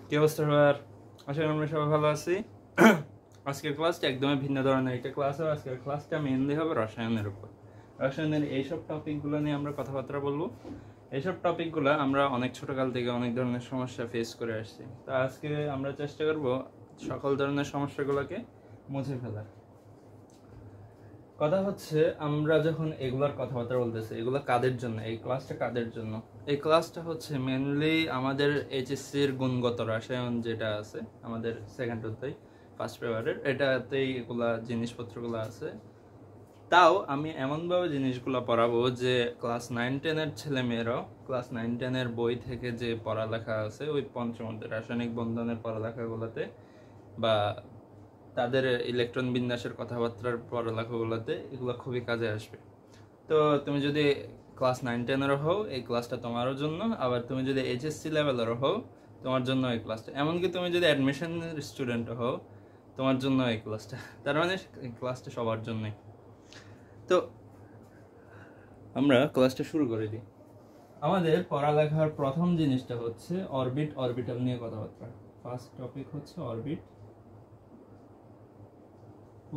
কি অবস্থা সবার? আশা করি আমরা সবাই ভালো আছি। আজকের ক্লাসটা একদমই ভিন্ন ধরনের একটা ক্লাস হবে। আজকের ক্লাসটা মেইনলি হবে রসায়নের উপর। রসায়নের এইসব টপিকগুলো নিয়ে আমরা কথাবার্তা বলবো। এইসব টপিকগুলো আমরা অনেক ছোটকাল থেকে অনেক ধরনের সমস্যা ফেস করে আসছি। তো আজকে আমরা চেষ্টা করব সকল ধরনের সমস্যাগুলোকে মুছে ফেলার। কথা হচ্ছে আমরা যখন এগুলার কথাবার্তা বলতেছি, এগুলো কাদের জন্য, এই ক্লাসটা কাদের জন্য? এই ক্লাসটা হচ্ছে মেনলি আমাদের এইচএসসির গুণগত রসায়ন যেটা আছে আমাদের সেকেন্ড অধ্যায় ফার্স্ট পেপারের, এটাতেই এগুলা জিনিসপত্রগুলো আছে। তাও আমি এমনভাবে জিনিসগুলো পড়াবো যে ক্লাস 9-10-এর ছেলেমেয়েরাও ক্লাস 9-10-এর বই থেকে যে পড়ালেখা আছে ওই পঞ্চম অধ্যায় রাসায়নিক বন্ধনের পড়ালেখাগুলোতে বা তাদের ইলেকট্রন বিন্যাসের কথাবার্তার পড়ালেখাগুলোতে এগুলো খুবই কাজে আসবে। তো তুমি যদি ক্লাস 9-10-এরও হও এই ক্লাসটা তোমারও জন্য, আবার তুমি যদি এইচএসসি লেভেলেরও হও তোমার জন্য এই ক্লাসটা, এমনকি তুমি যদি অ্যাডমিশনের স্টুডেন্টও হও তোমার জন্য এই ক্লাসটা। তার মানে এই ক্লাসটা সবার জন্যই। তো আমরা ক্লাসটা শুরু করে দিই। আমাদের পড়ালেখার প্রথম জিনিসটা হচ্ছে অরবিট, অরবিটাল নিয়ে কথাবার্তা। ফার্স্ট টপিক হচ্ছে অরবিট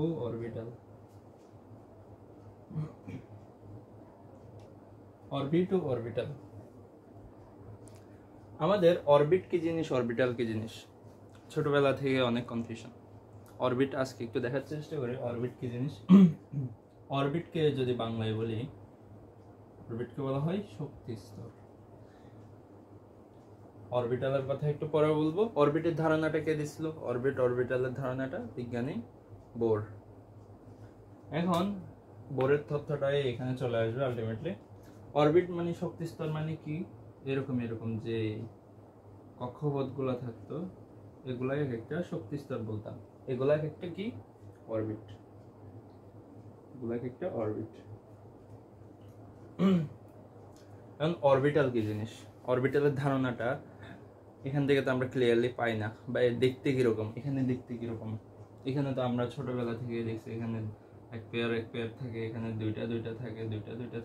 ও অরবিটাল। অরবিট ও অরবিটাল। আমাদের অরবিট কি জিনিস, অরবিটাল কি জিনিস, ছোটবেলা থেকে অনেক কনফিউশন। অরবিট আজকে একটু দেখার চেষ্টা করি অরবিট কি জিনিস। অরবিটকে যদি বাংলায় বলি, অরবিটকে বলা হয় শক্তি স্তর। অরবিটালের কথা একটু পরে বলবো। অরবিটের ধারণাটা কে দিছিল? অরবিট অরবিটালের ধারণাটা বিজ্ঞানী বোর। এখন বোরের তথ্যটাই এখানে চলে আসবে আলটিমেটলি। অরবিট মানে শক্তি স্তর মানে কি, এরকম যে কক্ষপথগুলো থাকতো এগুলা এক একটা শক্তি স্তর বলতাম। এগুলা এক একটা কি অরবিট, এগুলা এক একটা অরবিট। এখন অরবিটাল কি জিনিস, অরবিটালের ধারণাটা এখান থেকে তো আমরা ক্লিয়ারলি পাই না, বা দেখতে কিরকম, এখানে দেখতে কিরকম। এখানে তো আমরা ছোটবেলা থেকে দেখছি এখানে এক পেয়ার থাকে, এখানে দুইটা থাকে,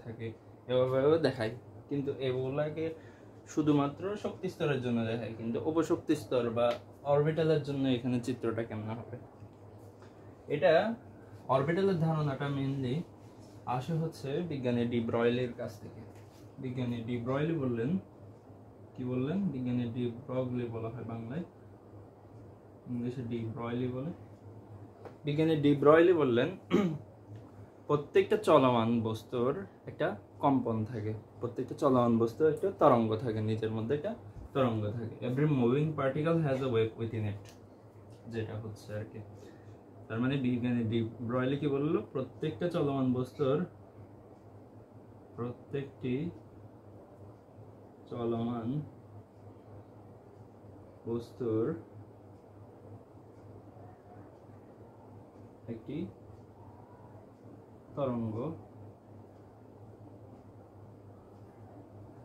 থাকে, এভাবেও দেখায়। কিন্তু এগুলাকে শুধুমাত্র শক্তি স্তরের জন্য দেখায়, কিন্তু উপশক্তি স্তর বা অরবিটালের জন্য এখানে চিত্রটা কেমন হবে। এটা অরবিটালের ধারণাটা মেইনলি আসে হচ্ছে বিজ্ঞানী ডি ব্রয়লির কাছ থেকে। বিজ্ঞানী ডি ব্রয়লি বললেন, কি বললেন? বিজ্ঞানী ডি ব্রগলি বলা হয় বাংলায়, ইংলিশে ডি ব্রয়লি বলে। বিজ্ঞানী ডি ব্রয়লি বললেন প্রত্যেকটা চলমান বস্তুর একটা কম্পন থাকে, প্রত্যেকটা চলমান বস্তুর একটা তরঙ্গ থাকে, নিজের মধ্যে একটা তরঙ্গ থাকে। Every moving particle has a wave within it, যেটা হচ্ছে আর কি। তার মানে বিজ্ঞানী ডি ব্রয়লি কি বললো? প্রত্যেকটা চলমান বস্তুর, প্রত্যেকটি চলমান বস্তুর একটি তরঙ্গ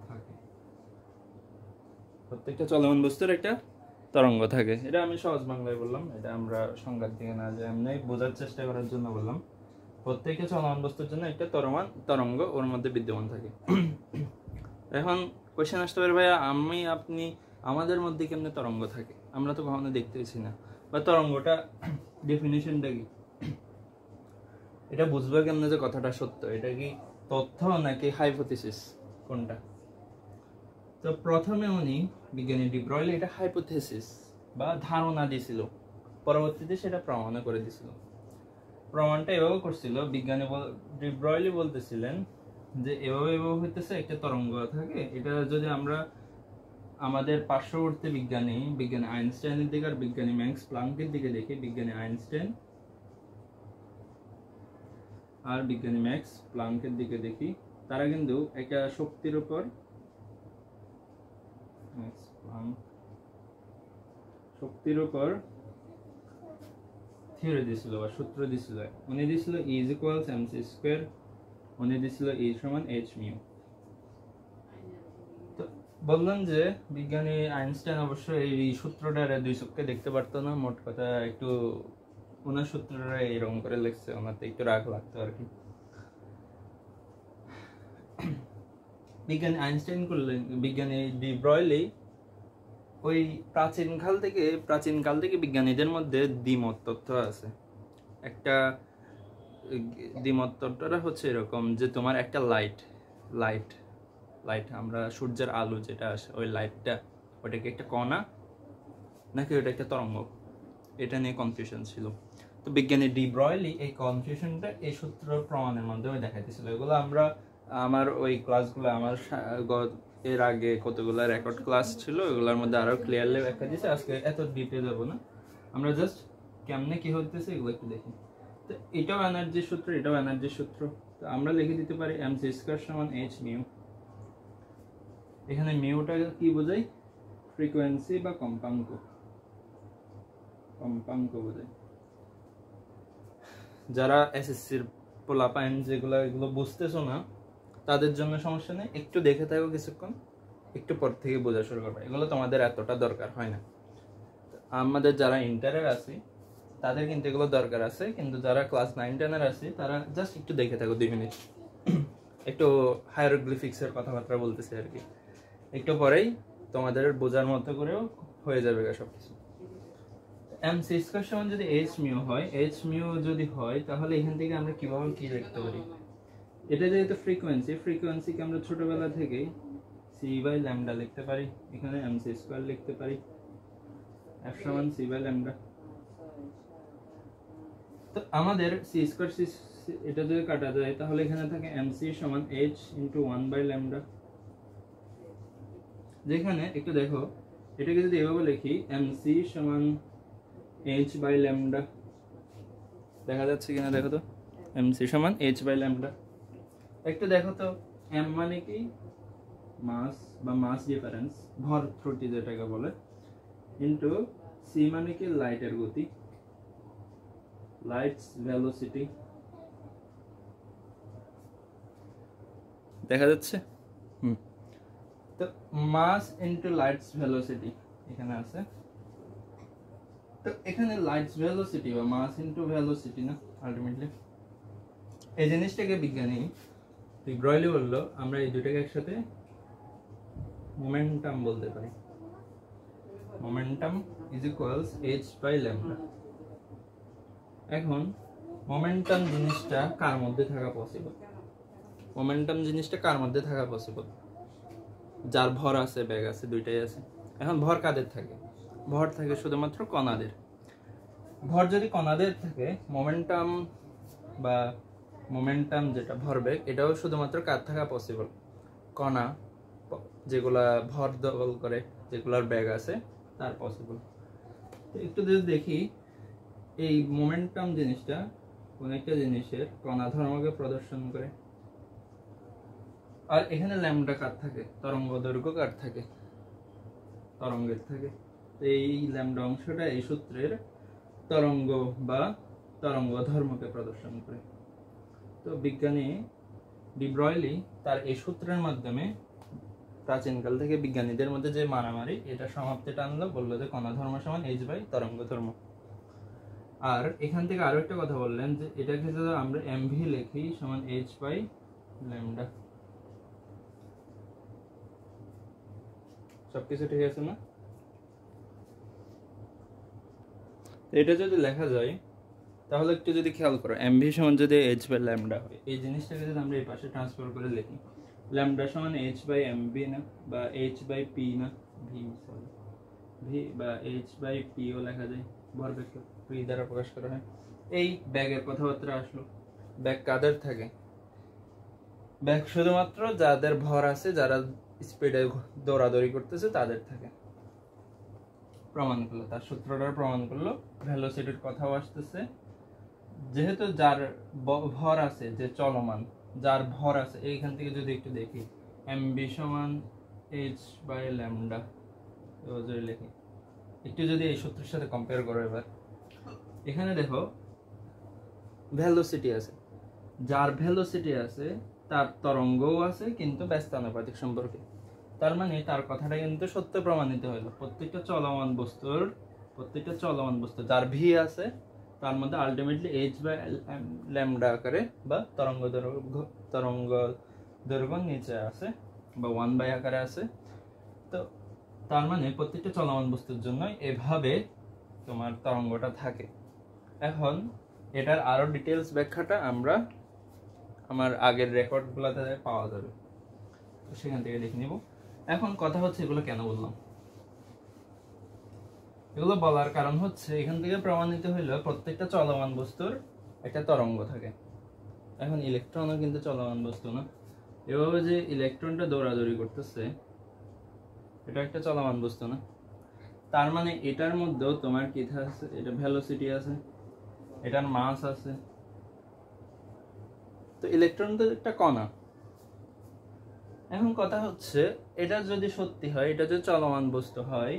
থাকে, প্রত্যেকটা চলমান বস্তুর একটা তরঙ্গ থাকে। এটা আমি সহজ বাংলায় বললাম, এটা আমরা সংজ্ঞার দিকে না যে এমনি বোঝার চেষ্টা করার জন্য বললাম। প্রত্যেকটা চলমান বস্তুর জন্য একটা তরঙ্গ ওর মধ্যে বিদ্যমান থাকে। এখন কোয়েশ্চেন আসতে পারে, ভাইয়া আমি আপনি আমাদের মধ্যে কেমনে তরঙ্গ থাকে? আমরা তো কখনো দেখতেছি না, বা তরঙ্গটা ডেফিনিশনটা কি, এটা বুঝবো কেমনে যে কথাটা সত্য? এটা কি তথ্য নাকি হাইপোথিসিস, কোনটা? তো প্রথমে উনি বিজ্ঞানী ডি ব্রয়লি এটা হাইপোথিসিস বা ধারণা দিছিল, পরবর্তীতে সেটা প্রমাণ করে দিছিল। প্রমাণটা এভাবে করছিল, বিজ্ঞানী ডি ব্রয়লি বলতেছিলেন যে এভাবে হইতেছে, একটা তরঙ্গ থাকে। এটা যদি আমরা আমাদের পার্শ্ববর্তী বিজ্ঞানী আইনস্টাইনের দিকে আর বিজ্ঞানী ম্যাক্স প্লাঙ্কের দিকে দেখি, বিজ্ঞানী আইনস্টাইন আর বিজ্ঞানী ম্যাক্স প্লাঙ্কের দিকে দেখি, তারা কিন্তু একটা শক্তির উপর থিওরি দিছিল বা সূত্র দিছিল। উনি দিছিল E = mc², উনি দিছিল E = h μ। তো বললাম যে বিজ্ঞানী আইনস্টাইন অবশ্য এই সূত্রটার দুই চোখে দেখতে পারতো না, মোট কথা একটু ওনার সূত্রটা এরকম করে লিখছে, ওনাতে একটু রাগ লাগতো আর কি। বিজ্ঞানী আইনস্টাইন করলেন, বিজ্ঞানী ডি ব্রয়লি ওই প্রাচীনকাল থেকে বিজ্ঞানীদের মধ্যে দ্বিমত তত্ত্ব আছে। একটা দ্বিমত তত্ত্বটা হচ্ছে এরকম যে তোমার একটা লাইট আমরা সূর্যের আলো যেটা আসে ওই লাইটটা, ওটা কি একটা কণা নাকি ওটা একটা তরঙ্গ, এটা নিয়ে কনফিউশন ছিল। তো বিজ্ঞানী ডি ব্রয়লি এই কনফিউশনটা এই সূত্র প্রমাণের মাধ্যমে দেখাইতেছিল। এগুলো আমরা আমার ওই ক্লাসগুলো এর আগে কতগুলো রেকর্ড ক্লাস ছিল, এগুলোর মধ্যে আরো ক্লিয়ারলি ব্যাখ্যা দিয়েছে। আজকে এত ডিপে যাব না, আমরা জাস্ট কেমনে কি হইতেছে এগুলো একটু দেখি। তো এটাও এনার্জির সূত্র, এটাও এনার্জির সূত্র। তো আমরা লিখে দিতে পারি mc স্কয়ার সমান h মিউ। এখানে মিউটা কি বোঝায়? ফ্রিকোয়েন্সি বা কম্পাঙ্ক বোঝায়। যারা এসএসসির পোলাপাইন যেগুলো এগুলো বুঝতেছো না তাদের জন্য সমস্যা নেই, একটু দেখে থাকো কিছুক্ষণ, একটু পর থেকে বোঝা শুরু করবে। এগুলো তোমাদের এতটা দরকার হয় না। আমাদের যারা ইন্টারের আছে তাদের কিন্তু এগুলো দরকার আছে, কিন্তু যারা ক্লাস 9-10 আছে তারা জাস্ট একটু দেখে থাকো 2 মিনিট। একটু হায়ারোগ্লিফিক্সের কথাবার্তা বলতেছে আর কি, একটু পরেই তোমাদের বোঝার মতো করেও হয়ে যাবে সবকিছু। mc স্কয়ার সমান যদি h মিউ হয়, h মিউ যদি হয় তাহলে এখান থেকে আমরা কিভাবে কি লিখতে পারি? এটা যেহেতু ফ্রিকোয়েন্সিকে আমরা ছোটবেলা থেকেই c বাই ল্যামডা লিখতে পারি। এখানে mc স্কয়ার লিখতে পারি, f সমান c বাই ল্যামডা। তো আমাদের c স্কয়ার এটা যদি কাটা যায় তাহলে এখানে থাকে mc সমান h ইনটু 1 বাই ল্যামডা। যেখানে একটু দেখো এটাকে যদি এভাবে লিখি mc সমান h বাই ল্যামডা, দেখা যাচ্ছে কিনা দেখো তো, mc সমান h বাই ল্যামডা। একটু দেখো তো m মানে কি? মাস বা মাস ডিফারেন্স, ভর ত্রুটি যেটাকে বলে, ইনটু c মানে কি? লাইটের গতি, লাইটস ভেলোসিটি। দেখা যাচ্ছে? তো মাস ইনটু লাইটস ভেলোসিটি এখানে আছে। তো এখানে লাইটস ভেলোসিটি বা মাস ইনটু ভেলোসিটি না আলটিমেটলি। এই জিনিসটাকে বিজ্ঞানী ডি ব্রয়লি বললো আমরা এই দুটাকে একসাথে মোমেন্টাম বলতে পারি। Momentum is equals h by lambda. এখন মোমেন্টাম জিনিসটা কার মধ্যে থাকা পসিবল? মোমেন্টাম জিনিসটা কার মধ্যে থাকা পসিবল? যার ভর আছে, ব্যাগ আছে, দুইটাই আছে। এখন ভর কাদের থাকে? ভর থাকে শুধুমাত্র কণাদের। ভর যদি কণাদের থাকে, মোমেন্টাম যেটা ভরবেগ, এটাও শুধুমাত্র কার থাকা পসিবল? কণা যেগুলা ভর দখল করে, যেগুলার ব্যাগ আছে তার পসিবল। তো একটু যদি দেখি এই মোমেন্টাম জিনিসটা কোন একটা জিনিসের কণা ধর্মকে প্রদর্শন করে। আর এখানে ল্যামডা কার থাকে? তরঙ্গ দৈর্ঘ্য কার থাকে? তরঙ্গের থাকে। এই ল্যামডা অংশটা এই সূত্রের তরঙ্গ বা তরঙ্গ ধর্মকে প্রদর্শন করে। তো বিজ্ঞানী ডি ব্রয়লি তার এই সূত্রের মাধ্যমে প্রাচীনকাল থেকে বিজ্ঞানীদের মধ্যে যে মারামারি, এটা সমাপ্তি টানলো, বললো যে কণা ধর্ম সমান h বাই তরঙ্গ ধর্ম। আর এখান থেকে আরো একটা কথা বললেন যে এটাকে যদি আমরা mv লিখি সমান h বাই ল্যামডা। সবকিছু ঠিক আছে না? এটা যদি লেখা যায় তাহলে একটু যদি খেয়াল করো, mv সমান যদি h বাই ল্যামডা হয়, এই জিনিসটাকে যদি আমরা এই পাশে ট্রান্সফার করে লিখি, ল্যামডা সমান h বাই mv না, বা h বাই p না, v বা h বাই p ও লেখা যায়, ভরবেগকে p দ্বারা প্রকাশ করা হয়। এই ব্যাগের কথাবার্তা আসলো। ব্যাগ কাদের থাকে? ব্যাগ শুধুমাত্র যাদের ভর আছে, যারা স্পিডে দৌড়াদৌড়ি করতেছে তাদের থাকে। প্রমাণ করলো, তার সূত্রটা প্রমাণ করলো। ভেলোসিটির কথাও আসতেছে, যেহেতু যার ভর আছে, যে চলমান, যার ভর আছে, এইখান থেকে যদি একটু দেখি mv সমান h বাই ল্যামডা যদি লিখি, একটু যদি এই সূত্রের সাথে কম্পেয়ার করো, এবার এখানে দেখো ভেলোসিটি আছে, যার ভেলোসিটি আছে তার তরঙ্গও আছে, কিন্তু ব্যস্তানুপাতিক সম্পর্কে। তার মানে তার কথাটা কিন্তু সত্য প্রমাণিত হলো। প্রত্যেকটা চলমান বস্তু যার ভি আছে তার মধ্যে আলটিমেটলি h বাই ল্যামডা আকারে বা তরঙ্গ দৈর্ঘ্য নিচে আছে বা 1 বাই আকারে আছে। তো তার মানে প্রত্যেকটা চলমান বস্তুর জন্য এভাবে তোমার তরঙ্গটা থাকে। এখন এটার আরো ডিটেলস ব্যাখ্যাটা আমরা আমার আগের রেকর্ডগুলোতে পাওয়া যাবে, তো সেখান থেকে দেখে নিব। এখন কথা হচ্ছে এগুলো কেন বললাম, এগুলো বলার কারণ হচ্ছে এখান থেকে প্রমাণিত হইলো প্রত্যেকটা চলমান বস্তুর একটা তরঙ্গ থাকে। এখন ইলেকট্রনও কিন্তু চলমান বস্তু না, এভাবে যে ইলেকট্রনটা দৌড়াদৌড়ি করতেছে এটা একটা চলমান বস্তু না, তার মানে এটার মধ্যেও তোমার কি আছে, এটা ভেলোসিটি আছে, এটার মাস আছে। তো ইলেকট্রন তো একটা কণা। এখন কথা হচ্ছে এটা যদি সত্যি হয়, এটা যদি চলমান বস্তু হয়,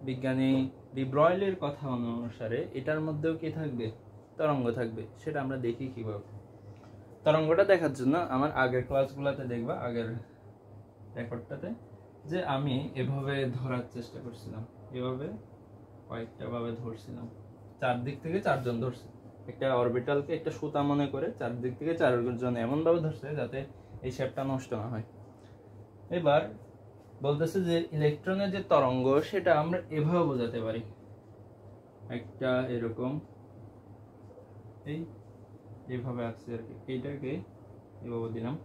বিজ্ঞানী ডি ব্রয়লের কথা অনুসারে এটার মধ্যেও কি থাকবে, তরঙ্গ থাকবে। সেটা আমরা দেখি কিভাবে। তরঙ্গটা দেখার জন্য আমার আগের ক্লাসগুলোতে দেখবা, আগের রেকর্ডটাতে, যে আমি এভাবে ধরার চেষ্টা করছিলাম, এভাবে কয়েকটা ভাবে ধরছিলাম, চারদিক থেকে চারজন ধরছে একটা অরবিটালকে, একটা সুতা মনে করে চারদিক থেকে চারজন এমন ভাবে ধরছে যাতে এই শেপটা নষ্ট না হয়। এবার বলতেছে যে ইলেকট্রনের যে তরঙ্গ সেটা আমরা এভাবে বোঝাতে পারি, একটা এরকম এইভাবে আসছে আর কি, এইটাকে এভাবে দিলাম,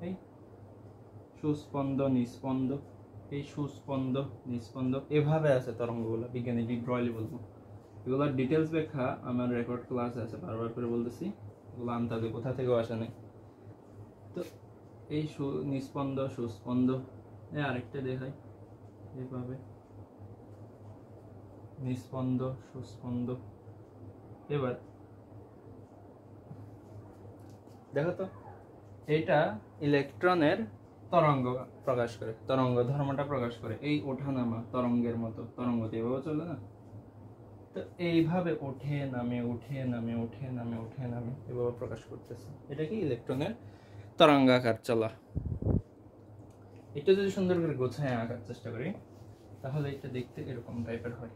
এই সুস্পন্দ নিস্পন্দ, এই সুস্পন্দ নিস্পন্দ, এভাবে আছে তরঙ্গগুলো। বিজ্ঞানী ডি ব্রয়লি বলবো, এগুলোর ডিটেলস ব্যাখ্যা আমার রেকর্ড ক্লাসে আছে, বারবার করে বলতেছি, এগুলো আন্তাজে কোথা থেকেও আসে নাই। তো এই নিস্পন্দ সুস্পন্দ, আরেকটা দেখাই, এইভাবে নিস্পন্দ সুস্পন্দ। এবার দেখো তো, এটা ইলেকট্রনের তরঙ্গ প্রকাশ করে, তরঙ্গ ধর্মটা প্রকাশ করে। এই ওঠানামা তরঙ্গের মতো, তরঙ্গ তো এভাবে চলে না, তো এইভাবে ওঠে নামে ওঠে নামে ওঠে নামে ওঠে নামে এভাবে প্রকাশ করতেছে। এটা কি ইলেকট্রনের তরঙ্গাকার চলা। এটা যদি সুন্দর করে গোছায় আঁকার চেষ্টা করি তাহলে এটা দেখতে এরকম টাইপের হয়।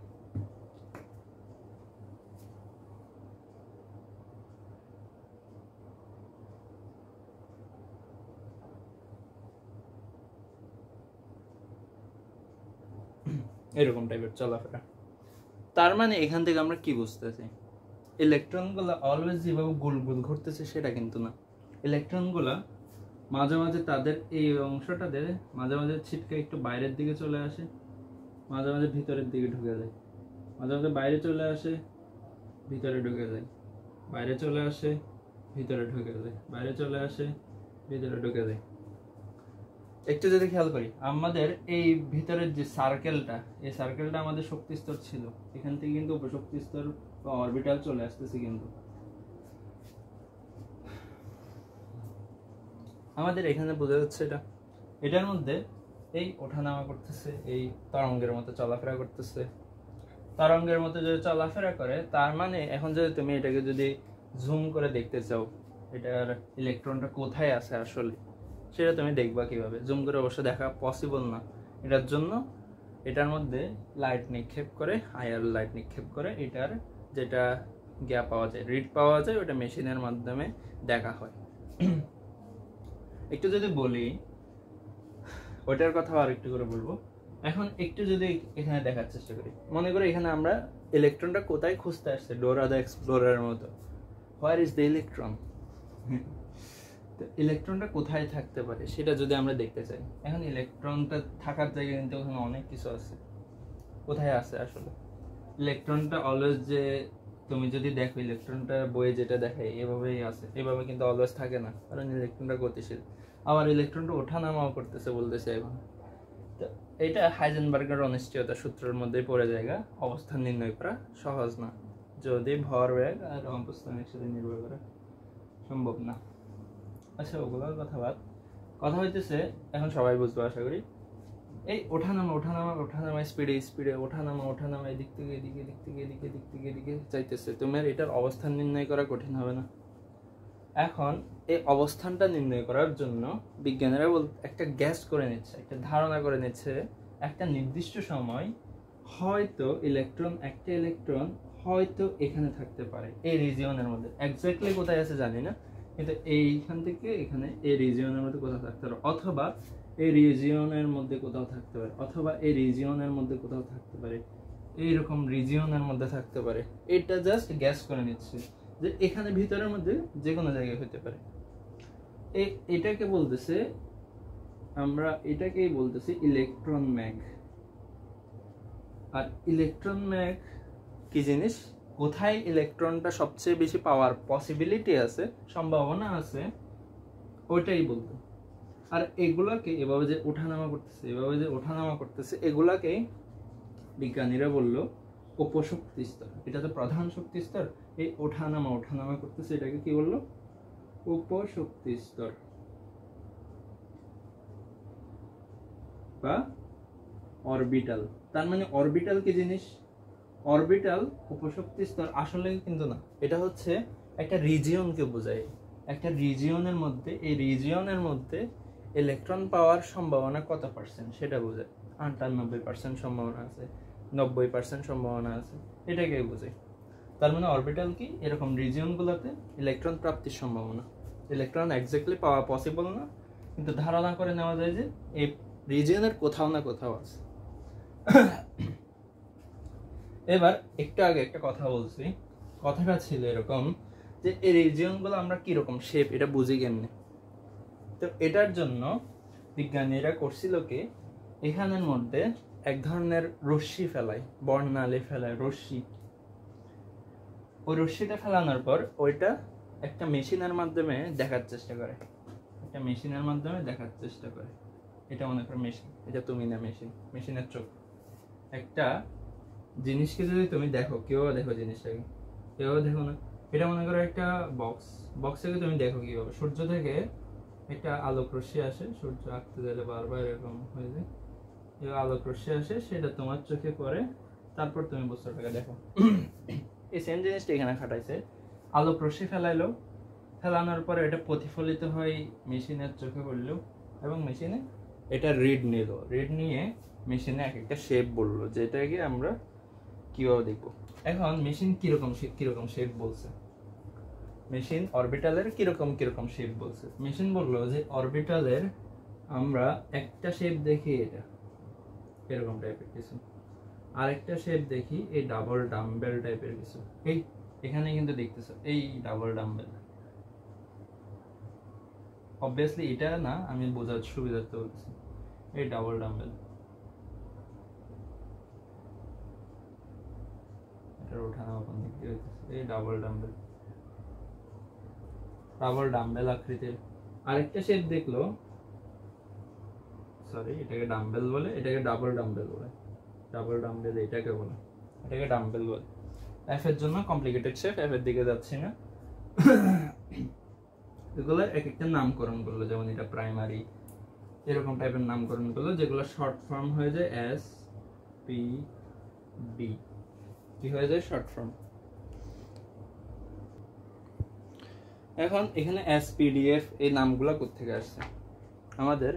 এরকম টাইপের চলাফেরা। তার মানে এখান থেকে আমরা কি বুঝতেছি, ইলেকট্রনগুলো অলওয়েজ যেভাবে গোল গোল ঘুরতেছে সেটা কিন্তু না। ইলেকট্রনগুলো মাঝে মাঝে তাদের এই অংশটাতে মাঝে মাঝে ছিটকে একটু বাইরের দিকে চলে আসে, মাঝে মাঝে ভিতরের দিকে ঢুকে যায়, মাঝে মাঝে বাইরে চলে আসে, ভিতরে ঢুকে যায়, বাইরে চলে আসে, ভিতরে ঢুকে যায়, বাইরে চলে আসে, ভিতরে ঢুকে যায়। একটু যদি খেয়াল করি, আমাদের এই ভিতরের যে সার্কেলটা, এই সার্কেলটা আমাদের শক্তি স্তর ছিল, এখান থেকে কিন্তু উপশক্তি স্তর বা অরবিটাল চলে আসতেছে। কিন্তু আমাদের এখানে বোঝা যাচ্ছে এটার মধ্যে এই ওঠানামা করতেছে, এই তরঙ্গের মতো চলাফেরা করতেছে। তরঙ্গের মতো যদি চলাফেরা করে, তার মানে এখন যদি তুমি এটাকে যদি জুম করে দেখতে চাও, এটার ইলেকট্রনটা কোথায় আছে আসলে, সেটা তুমি দেখবা কিভাবে? জুম করে অবশ্য দেখা পসিবল না। এটার জন্য এটার মধ্যে লাইট নিক্ষেপ করে, আইআর লাইট নিক্ষেপ করে, এটার যেটা গ্যাপ পাওয়া যায়, রিড পাওয়া যায়, ওটা মেশিনের মাধ্যমে দেখা হয়। একটু যদি বলি, ওটার কথা আর একটু করে বলবো। এখন একটু যদি এখানে দেখার চেষ্টা করি, মনে করি এখানে আমরা ইলেকট্রনটা কোথায় খুঁজতে আসছে, ডোরা দ্য এক্সপ্লোরারের মতো। Where is the electron? তো ইলেকট্রনটা কোথায় থাকতে পারে সেটা যদি আমরা দেখতে চাই, এখন ইলেকট্রনটা থাকার জায়গায় কিন্তু ওখানে অনেক কিছু আছে। কোথায় আছে আসলে ইলেকট্রনটা? অলওয়েজ যে তুমি যদি দেখো ইলেকট্রনটা বইয়ে যেটা দেখায় এভাবেই আছে, এভাবে কিন্তু অলওয়েজ থাকে না, কারণ ইলেকট্রনটা গতিশীল। আবার ইলেকট্রনটা ওঠানামাও করতেছে বলতেছে এখন। তো এটা হাইজেনবার্গের অনিশ্চয়তা সূত্রের মধ্যে পড়ে জায়গা, অবস্থান নির্ণয় করা সহজ না, যদি ভরবেগ আর অবস্থান একসাথে নির্ভর করা সম্ভব না। আচ্ছা, ওগুলোর কথা বাদ, কথা হইতেছে এখন সবাই বুঝবো আশা করি। এই ওঠানামা ওঠানামা ওঠানামা, স্পিডে স্পিডে ওঠানামা ওঠানামা, এদিক থেকে এদিকে, এদিক থেকে এদিকে, এদিক থেকে এদিকে চাইতেছে, তোমার এটার অবস্থান নির্ণয় করা কঠিন হবে না? এখন এই অবস্থানটা নির্ণয় করার জন্য বিজ্ঞানীরা একটা গ্যাস করে নিচ্ছে, একটা ধারণা করে নিচ্ছে, একটা নির্দিষ্ট সময় হয়তো একটা ইলেকট্রন হয়তো এখানে থাকতে পারে, এই রিজিয়নের মধ্যে। এক্স্যাক্টলি কোথায় আছে জানি না, কিন্তু এইখান থেকে এখানে এই রিজিয়নের মধ্যে কোথাও থাকতে পারে, অথবা এই রিজিয়নের মধ্যে কোথাও থাকতে পারে, অথবা এই রিজিয়নের মধ্যে কোথাও থাকতে পারে, এইরকম রিজিয়নের মধ্যে থাকতে পারে। এটা জাস্ট গ্যাস করে নিচ্ছে যে এখানে ভিতরের মধ্যে যে কোনো জায়গায় হতে পারে। এটাকে বলতেছে, আমরা এটাকেই বলতেছি ইলেকট্রন ম্যাগ। আর ইলেকট্রন ম্যাগ কি জিনিস, কোথায় ইলেকট্রনটা সবচেয়ে বেশি পাওয়ার পসিবিলিটি আছে, সম্ভাবনা আছে, ওইটাই বলতো। আর এগুলাকে এভাবে যে ওঠানামা করতেছে, এগুলাকে বিজ্ঞানীরা বলল উপশক্তি স্তর। এটা তো প্রধান শক্তি স্তর, এই ওঠানামা করতেছে, এটাকে কি বললো, উপশক্তি স্তর বা অরবিটাল। তার মানে অরবিটাল কি জিনিস, অরবিটাল উপশক্তি স্তর আসলে কিন্তু না, এটা হচ্ছে একটা রিজিয়নকে বোঝায়। একটা রিজিয়নের মধ্যে, এই রিজিয়নের মধ্যে ইলেকট্রন পাওয়ার সম্ভাবনা কত পার্সেন্ট সেটা বোঝায়। 98% সম্ভাবনা আছে, 90% সম্ভাবনা আছে, এটাকে বোঝায়। তার মানে অরবিটাল কি, এরকম রিজিয়নগুলোতে ইলেকট্রন প্রাপ্তির সম্ভাবনা। ইলেকট্রন এক্স্যাক্টলি পাওয়া পসিবল না, কিন্তু ধারণা করে নেওয়া যায় যে এই রিজিয়নের কোথাও না কোথাও আছে। এবার একটু আগে একটা কথা বলছি, কথাটা ছিল এরকম যে এই রিজিয়নগুলো আমরা কিরকম শেপ এটা বুঝি কেমনে। তো এটার জন্য বিজ্ঞানীরা করছিল কি, এখানের মধ্যে এক ধরনের রশ্মি ফেলায়, বর্ণালী ফেলায় রশ্মি। ওই রশ্মিটা ফেলানোর পর ওইটা একটা মেশিনের মাধ্যমে দেখার চেষ্টা করে, এটা মনে করো মেশিন, এটা তুমি না, মেশিনের চোখ। একটা জিনিসকে যদি তুমি দেখো, কেউ দেখো জিনিসটাকে, কেউ দেখো না, এটা মনে করো একটা বক্সটাকে তুমি দেখো কিভাবে, সূর্য থেকে একটা আলোক রশ্মি আসে, সূর্য আঁকতে গেলে বারবার এরকম হয়ে যায়, আলোক রশ্মি আসে, সেটা তোমার চোখে পড়ে, তারপর তুমি বস্তুটাকে দেখো। এই সেম জিনিসটা এখানে খাটাইছে, আলোক রশ্মি ফেলানোর পরে এটা প্রতিফলিত হয় মেশিনের চোখে পড়লো, এবং মেশিনে এটা রিড নিয়ে মেশিনে এক একটা শেপ বললো, যেটাকে আমরা কিভাবে দেখবো। এখন মেশিন কিরকম শেপ বলছে, মেশিন অরবিটালের কিরকম শেপ বলছে। মেশিন বললো যে অরবিটালের আমরা একটা শেপ দেখি এটা এরকম টাইপের কিছু, আরেকটা শেপ দেখি এই ডাবল ডাম্বেল টাইপের কিছু। এই এখানে কিন্তু দেখতেছো এই ডাবল ডাম্বেল, অবভিয়াসলি এটা না, আমি বোঝার সুবিধার্থে বলছি, এই ডাবল ডাম্বেল, এটার ওঠানামা কোন দিক দিয়ে হইতেছে, এই ডাবল ডাম্বেল আকৃতির। আরেকটা শেপ দেখলো, সরি এটাকে ডাম্বেল বলে, এটাকে ডাবল ডাম্বেল বলে, এটাকে বলে, এটাকে ডাম্বেল বলে। এফ এর জন্য কমপ্লিকেটেড শেপ, এফ এর দিকে যাচ্ছি না। এগুলো এক একটা নামকরণ করলো, যেমন এটা প্রাইমারি, এরকম টাইপের নামকরণ করলো, যেগুলো শর্ট ফর্ম হয়ে যায় এস পি ডি, কি হয়ে যায় শর্ট ফর্ম। এখন এখানে এসপিডিএফ এই নামগুলো কোত্থেকে আসছে, আমাদের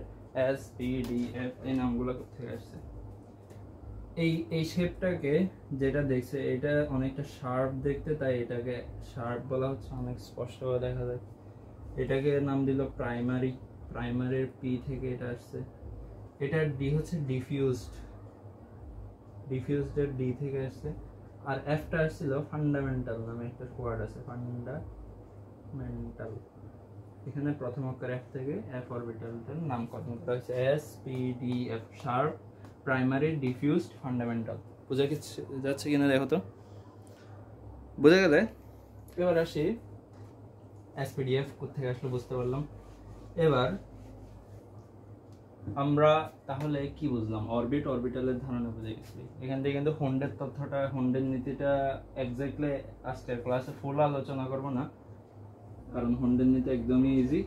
এসপিডিএফ এই নামগুলো কোত্থেকে আসছে। এই শেপটাকে যেটা দেখছে, এটা অনেকটা শার্প দেখতে, তাই এটাকে শার্প বলা হচ্ছে, অনেক স্পষ্টভাবে দেখা যায়। এটাকে নাম দিল প্রাইমারির পি থেকে এটা আসছে। এটার ডি হচ্ছে ডিফিউজড ডি থেকে আসছে। আর এফটা আসছিল ফান্ডামেন্টাল নামে একটা ওয়ার্ড আছে, ফান্ডামেন্টাল। এখানে প্রথম অক্ষর এফ থেকে এফ অরবিটালটার নামকরণ করা হয়েছে SPDF, sharp, primary, diffused, fundamental. বোঝা যাচ্ছে কিনা দেখো তো, বোঝা গেলে। এবার আসি এসপিডিএফ কোথেকে আসলো বুঝতে পারলাম। এবার আমরা তাহলে কি বুঝলাম, অরবিটালের ধারণা বুঝে গেছি। এখান থেকে কিন্তু হোন্ডের তথ্যটা, হোন্ডের নীতিটা এক্স্যাক্টলি আজকের ক্লাসে ফুল আলোচনা করব না, কারণ হোন্ডের নীতি একদমই ইজি,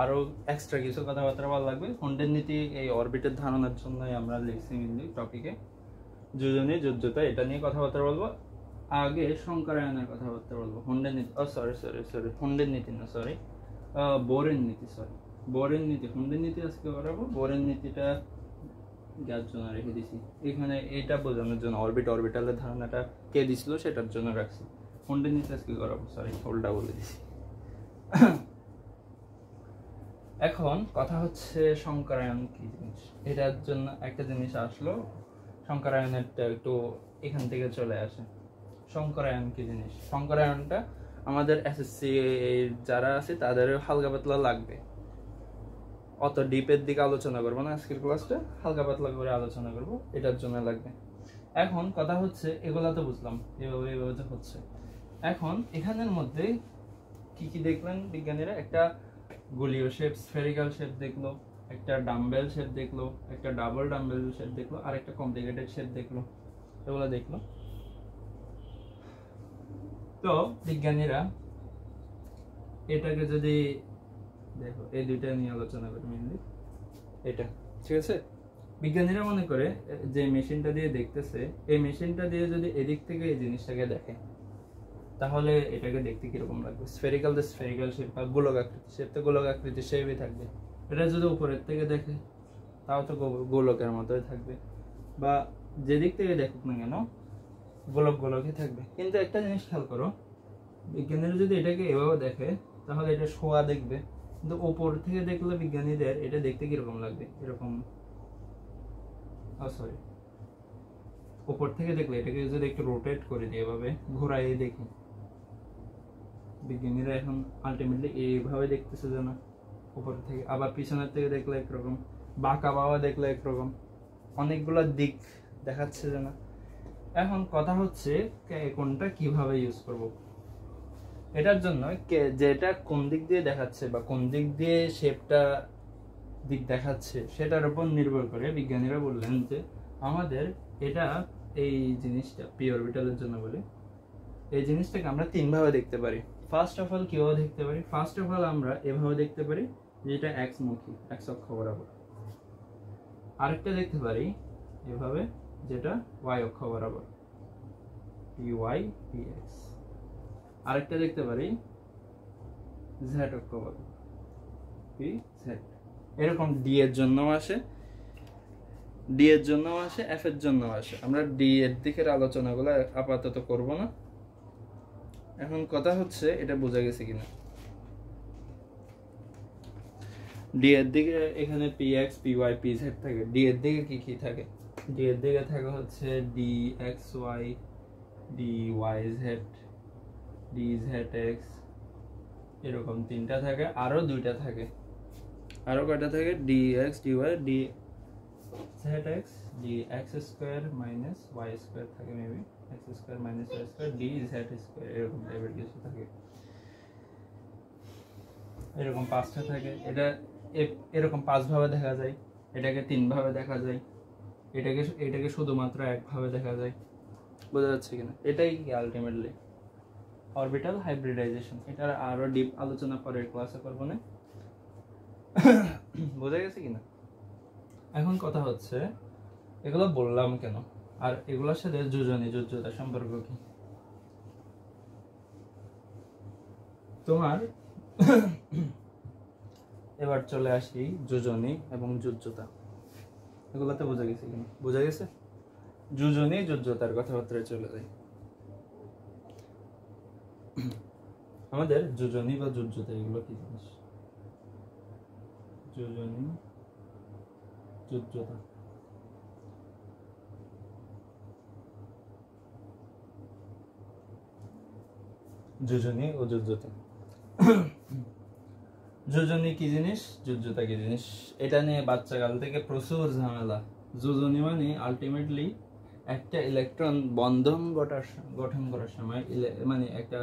আরো এক্সট্রা কিছু কথাবার্তা ভালো লাগবে। হোন্ডের নীতি এই অরবিটের ধারণার জন্যই আমরা লিখছি মেনলি টপিকে, যোজনী যোজ্যতা এটা নিয়ে কথাবার্তা বলবো। আগে সংকরায়নের কথাবার্তা বলবো, হোন্ডের নীতি, হোন্ডের নীতি না, বোরের নীতি, হোন্ডের নীতি আজকে করাবো। বোরের নীতিটা যার জন্য রেখে দিছি এখানে, এটা বোঝানোর জন্য অরবিটালের ধারণাটা কে দিছিল সেটার জন্য রাখছি। হোন্ডের নীতি আজকে করাবো, হোলটা বলে দিছি। এখন কথা হচ্ছে সংকরায়ন কি জিনিস। এটার জন্য একটা জিনিস আসলো, সংকরায়নেরটা একটু এখান থেকে চলে আসে। সংকরায়ন কি জিনিস? সংকরায়নটা আমাদের এসএসসি যারা আছে তাদের হালকা পাতলা লাগবে, অত ডিপের দিকে আলোচনা করবো না আজকের ক্লাসটা, হালকা পাতলা করে আলোচনা করবো, এটার জন্য লাগবে। এখন কথা হচ্ছে এগুলা তো বুঝলাম এভাবে এভাবে যে হচ্ছে। এখন এখানের মধ্যে কি কি দেখলেন বিজ্ঞানীরা? একটা গোলীয় শেপ, স্ফেরিক্যাল শেপ দেখলো, একটা ডাম্বেল শেপ দেখলো, একটা ডাবল ডাম্বেল শেপ দেখলো, আর একটা কমপ্লিকেটেড শেপ দেখলো, এগুলো দেখলো। তো বিজ্ঞানীরা এটাকে যদি দেখো, এই দুইটা নিয়ে আলোচনা করি মেইনলি, এটা ঠিক আছে। বিজ্ঞানীরা মনে করে যে মেশিনটা দিয়ে দেখতেছে, এই মেশিনটা দিয়ে যদি এদিক থেকে এই জিনিসটাকে দেখে তাহলে এটাকে দেখতে কিরকম লাগবে। স্ফেরিক্যাল তো স্ফেরিক্যাল শেপ, বা গোলক আকৃতি শেপ তো গোলক আকৃতির শেপই থাকবে। এটা যদি উপরের থেকে দেখে তাও তো গোলকের মতোই থাকবে, বা যেদিক থেকে দেখুক না কেন গোলক গোলকই থাকবে। কিন্তু একটা জিনিস খেয়াল করো, বিজ্ঞানীরা যদি এটাকে এভাবে দেখে তাহলে এটা শোয়া দেখবে, কিন্তু উপর থেকে দেখলে বিজ্ঞানীদের এটা দেখতে কিরকম লাগবে, এরকম। সরি, উপর থেকে দেখলে এটাকে যদি একটু রোটেট করে দিই, এভাবে ঘোরাই দেখি, বিজ্ঞানীরা এখন আলটিমেটলি এইভাবে দেখতেছে যে না উপর থেকে। আবার পিছনের থেকে দেখলে একরকম, বাঁকা বাবা দেখলে একরকম, অনেকগুলো দিক দেখাচ্ছে যে না। এখন কথা হচ্ছে কোনটা কিভাবে ইউজ করব। এটার জন্য যেটা কোন দিক দিয়ে দেখাচ্ছে বা কোন দিক দিয়ে শেপটা দিক দেখাচ্ছে সেটার উপর নির্ভর করে বিজ্ঞানীরা বললেন যে আমাদের এটা, এই জিনিসটা পি অরবিটালের জন্য বলি, এই জিনিসটাকে আমরা তিন ভাবে দেখতে পারি। ফার্স্ট অফ অল কিভাবে দেখতে পারি? ফার্স্ট অফ অল আমরা এভাবে দেখতে পারি যেটা এক্স মুখী, এক্স অক্ষ বরাবর। আরেকটা দেখতে পারি এভাবে, যেটা ওয়াই অক্ষ বরাবর, পি ওয়াই পি এক্স। আরেকটা দেখতে পারি জেড অক্ষ বরাবর, পি জেড। এরকম ডি এর জন্য আসে, ডি এর জন্য আসে, এফ এর জন্য আসে। আমরা ডি এর দিকের আলোচনাগুলো আপাতত করব না। এখন কথা হচ্ছে এটা বোঝা গেছে কিনা। ডি এর দিকে এখানে P X P Y P Z থাকে। ডি এর দিকে কি কি থাকে? ডি এর দিকে থাকে হচ্ছে d x y, d y z, d z x, এরকম তিনটা থাকে। আরো দুইটা থাকে, আরো কয়টা থাকে? D x d y d z x, d x square minus y square থাকে, maybe x square minus y square, d z square, এরকম টাইপের কিছু থাকে। এরকম পাঁচটা থাকে। এটা এরকম পাঁচ ভাবে দেখা যায়, এটাকে তিন ভাবে দেখা যায়, এটাকে শুধুমাত্র এক ভাবে দেখা যায়। বোঝা যাচ্ছে কিনা? এটাই আলটিমেটলি অরবিটাল হাইব্রিডাইজেশন। এটার আরো ডিপ আলোচনা পরের ক্লাসে করবো না। বোঝা গেছে কিনা? এখন কথা হচ্ছে এগুলো বললাম কেন, আর এগুলোর সাথে যোজনী যোজ্যতা সম্পর্ক কি? তোমার এবার চলে আসি যোজনী এবং যোজ্যতা। এগুলোতে বোঝা গেছে কিনা? বোঝা গেছে? যোজনী যোজ্যতার কথাবার্তায় চলে যাই। আমাদের যোজনী বা যোজ্যতা এগুলো কি জিনিস? যোজনী যোজ্যতা, যোজনী ও যোজ্যতা। যোজনী কি জিনিস, যোজ্যতা কি জিনিস, এটা নিয়ে বাচ্চাকাল থেকে প্রচুর ঝামেলা। যোজনী মানে আলটিমেটলি একটা ইলেকট্রন বন্ধন গঠন করার সময়, মানে একটা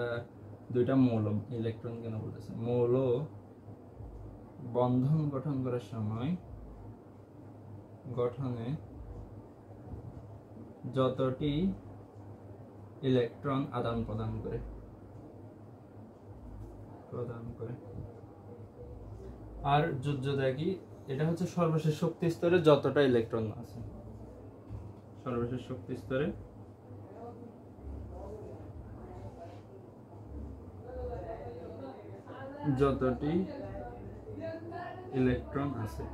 দুইটা মৌল, ইলেকট্রন কেন বলতেছে, মৌল বন্ধন গঠন করার সময় গঠনে যতটি ইলেকট্রন আদান প্রদান করে, আর যোজ্যতা কি? এটা হচ্ছে সর্বশেষ শক্তি স্তরে যতটা ইলেকট্রন আছে, সর্বশেষ শক্তি স্তরে যতটি ইলেকট্রন আছে।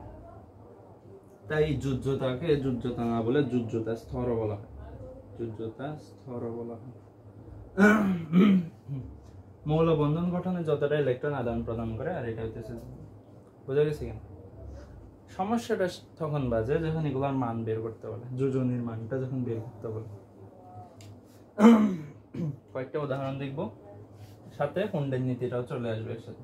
তাই যোজ্যতাকে যোজ্যতা না বলে যোজ্যতা স্তর বলা হয়, যোজ্যতা স্তর বলা হয়। মৌল বন্ধন গঠনে যতটা ইলেকট্রন আদান প্রদান করে, আর এটা হচ্ছে বোঝা গেছে কিনা? সমস্যাটা তখন বাজে যখন এগুলোর মান বের করতে বলে, যোজনীর মানটা যখন বের করতে বলে। কয়েকটা উদাহরণ দেখবো, সাথে হুন্ডের নীতিটাও চলে আসবে এর সাথে।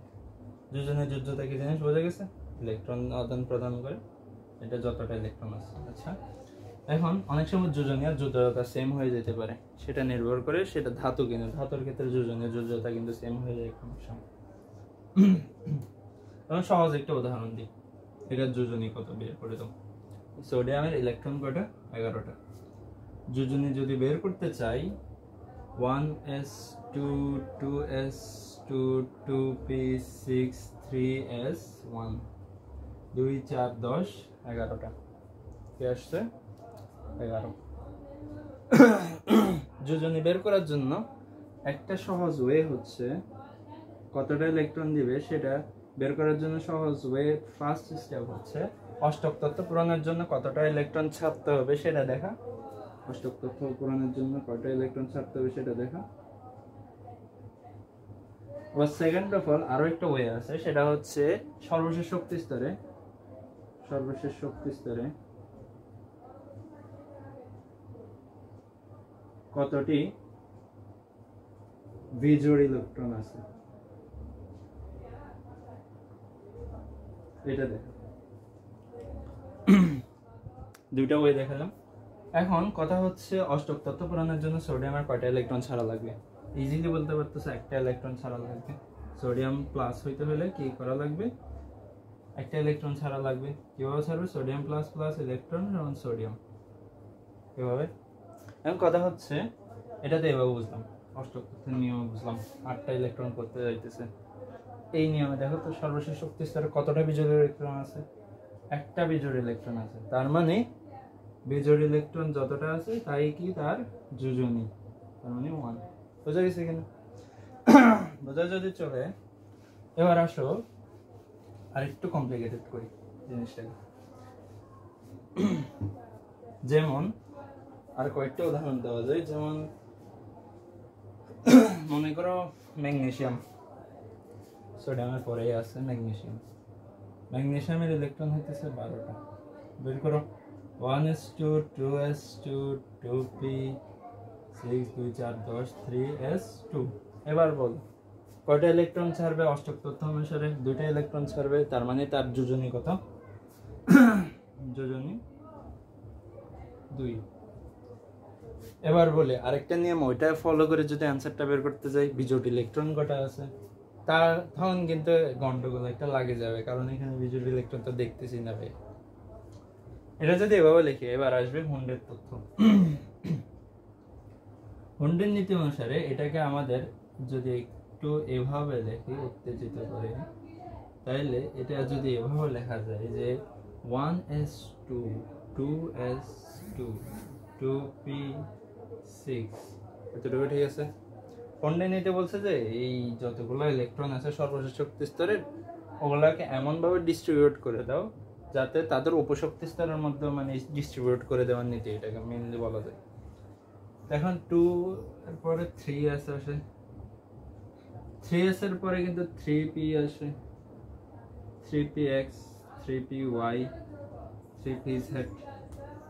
যোজনের যোজ্যতা কি জিনিস বোঝা গেছে? ইলেকট্রন আদান প্রদান করে, এটা যতটা ইলেকট্রন আছে। আচ্ছা, এখন অনেক সময় যোজনীয় যোজ্যতা সেম হয়ে যেতে পারে, সেটা নির্ভর করে সেটা ধাতু কিনা। ধাতুর ক্ষেত্রে যোজনীয় যোজ্যতা কিন্তু সেম হয়ে যায় কোনো সময়। এখন সহজ একটা উদাহরণ দিই, এটার যোজনী কত বের করে দাও। সোডিয়ামের ইলেকট্রন কয়টা? 11টা। যোজনী যদি বের করতে চাই 1s2 2s2 2p6 3s1 2 4 10 11টা কি আসছে? 11। যোজনী বের করার জন্য একটা সহজ ওয়ে হচ্ছে কতটা ইলেকট্রন দিবে সেটা বের করার জন্য সহজ ওয়ে, ফার্স্ট স্টেপ হচ্ছে অষ্টক তত্ত্ব পূরণের জন্য কতটা ইলেকট্রন ছাড়তে হবে সেটা দেখা। অষ্টক তত্ত্ব পূরণের জন্য কয়টা ইলেকট্রন ছাড়তে হবে সেটা দেখা। আবার সেকেন্ড অফ অল আরো একটা ওয়ে আছে, সেটা হচ্ছে সর্বশেষ শক্তি স্তরে কতটি বিজোড় ইলেকট্রন আছে এটা দেখা। দুইটা ওয়ে দেখালাম। এখন কথা হচ্ছে অষ্টক তত্ত্ব পূরণের জন্য সোডিয়ামের কয়টা ইলেকট্রন ছাড়া লাগবে? ইজিলি বলতে পারতেছে একটা ইলেকট্রন ছাড়া লাগবে। সোডিয়াম প্লাস হইতে হলে কি করা লাগবে? একটা ইলেকট্রন ছাড়া লাগবে। কিভাবে ছাড়বে? সোডিয়াম প্লাস প্লাস ইলেকট্রন এবং সোডিয়াম এভাবে। এখন কথা হচ্ছে এটাতে এভাবে বুঝলাম, অষ্টক তত্ত্বের নিয়ম বুঝলাম, 8টা ইলেকট্রন করতে যাইতেছে। এই নিয়মে দেখো তো সর্বশেষ শক্তি স্তরে কতটা বিজোড় ইলেকট্রন আছে? একটা বিজোড় ইলেকট্রন আছে। তার মানে বিজোড় ইলেকট্রন যতটা আছে তাই কি তার যোজনী, তার মানে 1। বোঝা গেছে কিনা? বোঝা যদি চলে। এবার আসো আরেকটু কমপ্লিকেটেড করি জিনিসটাকে। যেমন আর কয়েকটা উদাহরণ দেওয়া যায়, যেমন মনে করো ম্যাগনেসিয়াম, সোডিয়ামের পরেই আছে ম্যাগনেসিয়াম। ম্যাগনেসিয়ামের ইলেকট্রন হইতেছে 12টা। বের করো। 1s2 2s2 2p6 2 4 10 3s2। এবার বল কয়টা ইলেকট্রন ছাড়বে? অষ্টক তত্ত্ব অনুসারে 2টা ইলেকট্রন ছাড়বে, তার মানে তার যোজনী কত? যোজনী 2। এবার বলে আরেকটা নিয়ম, ওইটা ফলো করে যদি অ্যান্সারটা বের করতে যাই, বিজোড় ইলেকট্রন কটা আছে, তার তখন কিন্তু গন্ডগোল একটা লাগে যাবে, কারণ এখানে বিজোড় ইলেকট্রন তো দেখতেছি না ভাই। এটা যদি এভাবে লিখি, এবার আসবে হুন্ডের তথ্য। হুন্ডের নীতি অনুসারে এটাকে আমাদের যদি একটু এভাবে লিখি, উত্তেজিত করে, তাইলে এটা যদি এভাবে লেখা যায় যে 1s2 2s2 2p6, এতটুকু ঠিক আছে? হুন্ডের নীতি বলছে যে এই যতগুলো ইলেকট্রন আছে সর্বশেষ শক্তি স্তরের, ওগুলাকে এমন ভাবে ডিস্ট্রিবিউট করে দাও যাতে তাদের উপশক্তি স্তরের মধ্যে মানে ডিস্ট্রিবিউট করে দেওয়ার নীতি, এটাকে মেইনলি বলা যায়। এখন 2 এর পরে 3s আসে, 3s এর পরে কিন্তু 3p আসে, 3px 3py 3pz।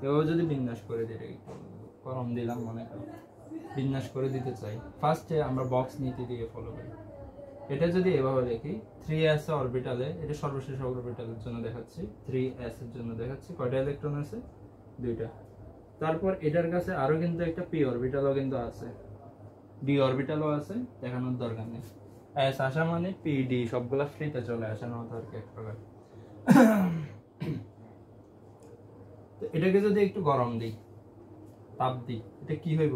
এভাবে যদি বিন্যাস করে দিই, করম দিলাম মনে করো, বিন্যাস করে দিতে চাই, ফার্স্টে আমরা বক্স নীতি দিয়ে ফলো করি। এটা যদি এভাবে দেখি 3s অরবিটালে, এটা সর্বশেষ অরবিটালের জন্য দেখাচ্ছি, 3s এর জন্য দেখাচ্ছি কয়টা ইলেকট্রন আছে? 2টা। তারপর এটার কাছে আরো কিন্তু একটা p অরবিটালও কিন্তু আছে, d অরবিটালও আছে, দেখানোর দরকার নেই। s আসা মানে p d সবগুলা ফ্রিতে চলে আসে না দরকার এক প্রকার। তো এটাকে যদি একটু গরম দিই, তাপ দিই, এটা কি হইব?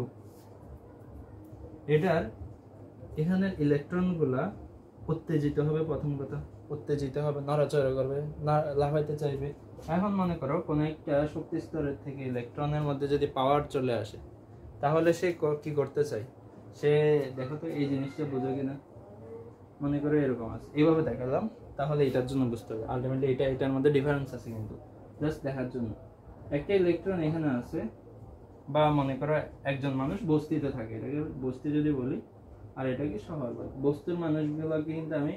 এটার এখানের ইলেকট্রনগুলা উত্তেজিত হবে, প্রথম কথা উত্তেজিত হবে, নড়াচড়া করবে, লাফাইতে চাইবে। এখন মনে করো কোন একটা শক্তি স্তরের থেকে ইলেকট্রনের মধ্যে যদি পাওয়ার চলে আসে, তাহলে সে কি করতে চায়? সে দেখো তো এই জিনিসটা বুঝো কিনা, মনে করো এরকম আছে, এইভাবে দেখালাম, তাহলে এটার জন্য বুঝতে হবে আলটিমেটলি এটার মধ্যে ডিফারেন্স আছে, কিন্তু জাস্ট দেখার জন্য। একটা ইলেকট্রন এখানে আছে, বা মনে করো একজন মানুষ বস্তিতে থাকে, এটাকে বস্তি যদি বলি, আর এটা কি শহর। বস্তির মানুষগুলোকে কিন্তু আমি